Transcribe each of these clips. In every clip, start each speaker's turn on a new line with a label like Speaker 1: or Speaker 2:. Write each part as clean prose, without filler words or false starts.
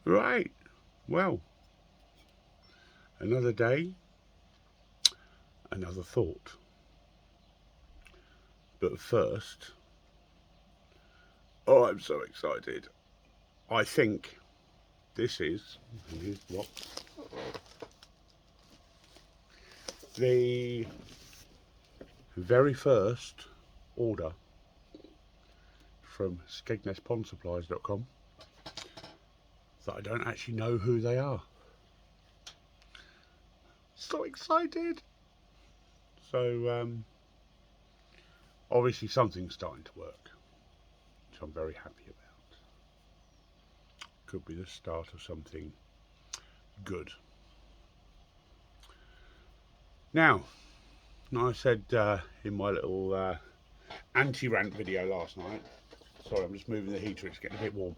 Speaker 1: Right, well, another day, another thought. But first, oh, I'm so excited. I think this is, here's what, the very first order from skegnesspond that I don't actually know who they are. So excited! So, obviously something's starting to work, which I'm very happy about. Could be the start of something good. Now, I said in my little anti-rant video last night, sorry, I'm just moving the heater, it's getting a bit warm,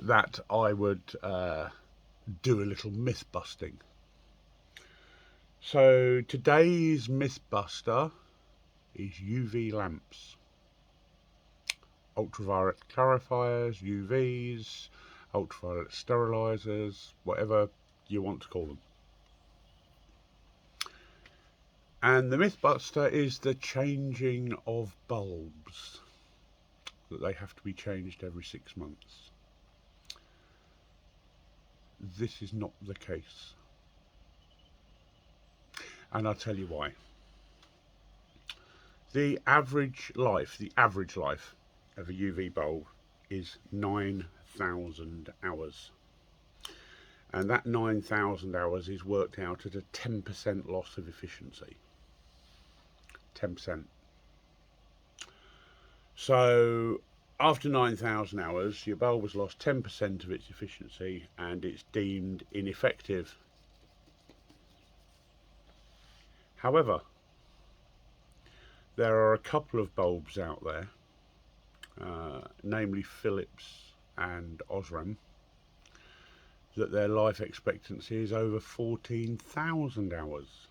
Speaker 1: that I would do a little myth busting. So today's myth buster is UV lamps. Ultraviolet clarifiers, UVs, ultraviolet sterilizers, whatever you want to call them. And the Mythbuster is the changing of bulbs, that they have to be changed every 6 months. This is not the case. And I'll tell you why. The average life of a UV bulb is 9,000 hours. And that 9,000 hours is worked out at a 10% loss of efficiency. 10%. So after 9,000 hours, your bulb has lost 10% of its efficiency and it's deemed ineffective. However, there are a couple of bulbs out there, namely Philips and Osram, that their life expectancy is over 14,000 hours.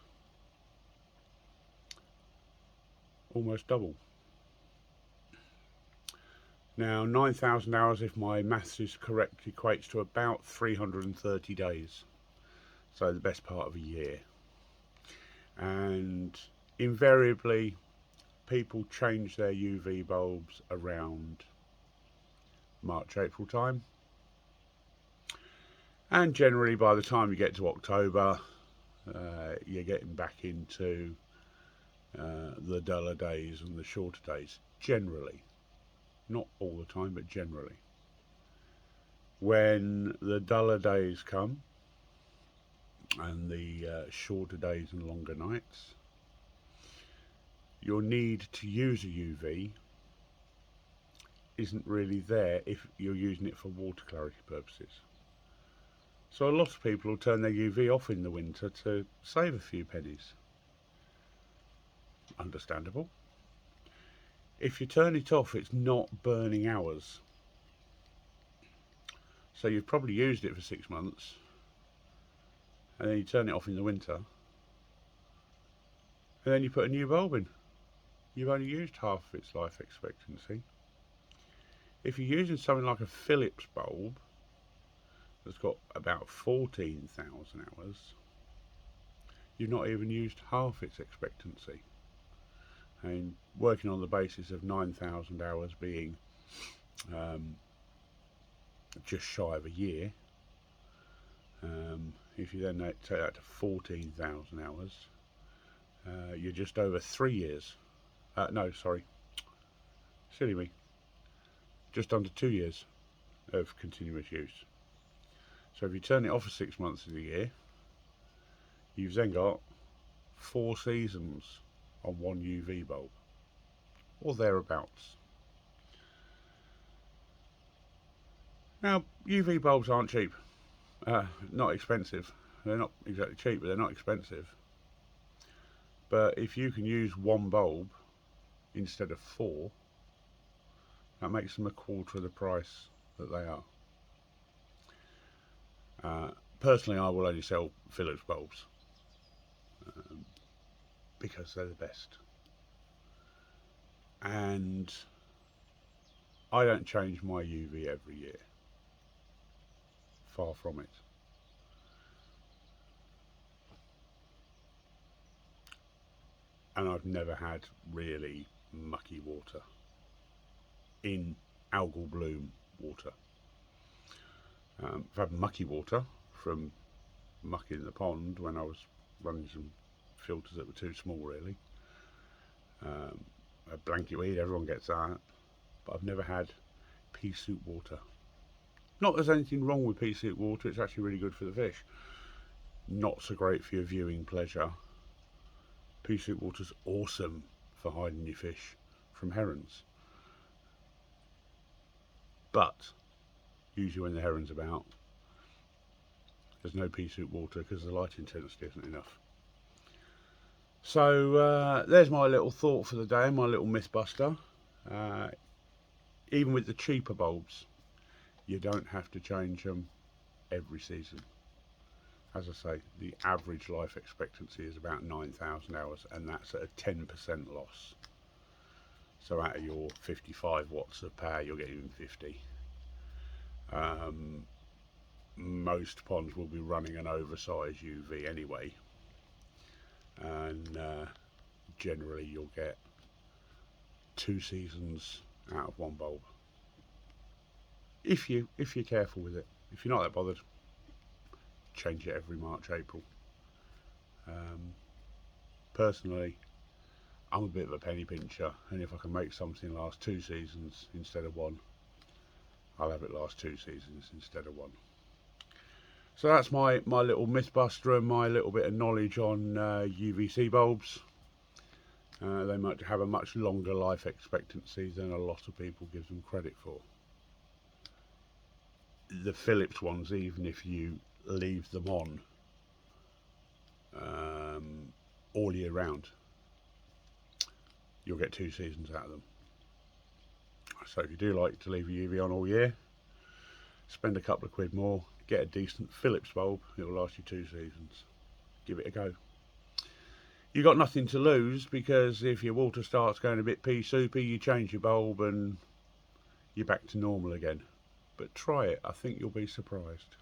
Speaker 1: Almost double. Now, 9,000 hours, if my maths is correct, equates to about 330 days. So the best part of a year. And invariably, people change their UV bulbs around March, April time. And generally, by the time you get to October, you're getting back into the duller days and the shorter days, generally. Not all the time, but generally. When the duller days come and the shorter days and longer nights, your need to use a UV isn't really there if you're using it for water clarity purposes. So a lot of people will turn their UV off in the winter to save a few pennies. Understandable. If you turn it off, it's not burning hours. So you've probably used it for 6 months, and then you turn it off in the winter, and then you put a new bulb in. You've only used half of its life expectancy. If you're using something like a Philips bulb that's got about 14,000 hours, you've not even used half its expectancy. And working on the basis of 9,000 hours being just shy of a year, if you then take that to 14,000 hours, you're just over 3 years. No, sorry, silly me, just under 2 years of continuous use. So if you turn it off for 6 months of the year, you've then got 4 seasons on one UV bulb, or thereabouts. Now, UV bulbs aren't cheap, not expensive. They're not exactly cheap, but they're not expensive. But if you can use one bulb instead of 4, that makes them a quarter of the price that they are. Personally, I will only sell Philips bulbs because they're the best. And I don't change my UV every year. far from it. And I've never had really mucky water in algal bloom water. I've had mucky water from mucking the pond when I was running some filters that were too small, really. A blanket weed, everyone gets that, but I've never had pea soup water. Not that there's anything wrong with pea soup water, it's actually really good for the fish. Not so great for your viewing pleasure. Pea soup water's awesome for hiding your fish from herons. But usually when the heron's about, there's no pea soup water because the light intensity isn't enough. So there's my little thought for the day, my little mythbuster. Even with the cheaper bulbs, you don't have to change them every season. As I say, the average life expectancy is about 9,000 hours, and that's at a 10% loss. So out of your 55 watts of power, you're getting 50. Most ponds will be running an oversized UV anyway, and generally you'll get 2 seasons out of one bulb. If you're careful with it. If you're not that bothered, change it every March, April. Personally, I'm a bit of a penny pincher, and if I can make something last 2 seasons instead of 1, I'll have it last 2 seasons instead of 1. So that's my little mythbuster and my little bit of knowledge on UVC bulbs. They might have a much longer life expectancy than a lot of people give them credit for. The Philips ones, even if you leave them on all year round, you'll get 2 seasons out of them. So if you do like to leave your UV on all year, spend a couple of quid more, get a decent Philips bulb, it will last you 2 seasons. Give it a go. You've got nothing to lose, because if your water starts going a bit pea soupy, you change your bulb and you're back to normal again. But try it, I think you'll be surprised.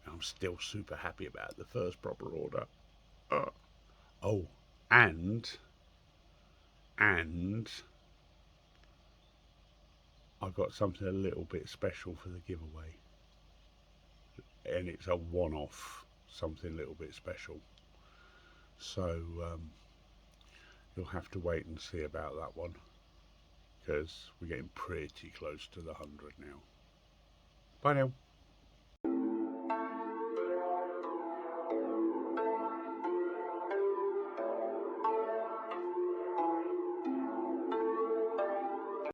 Speaker 1: I'm still super happy about the first proper order. Oh, and I've got something a little bit special for the giveaway, and it's a one-off, something a little bit special. So you'll have to wait and see about that one, because we're getting pretty close to the 100 now. Bye now.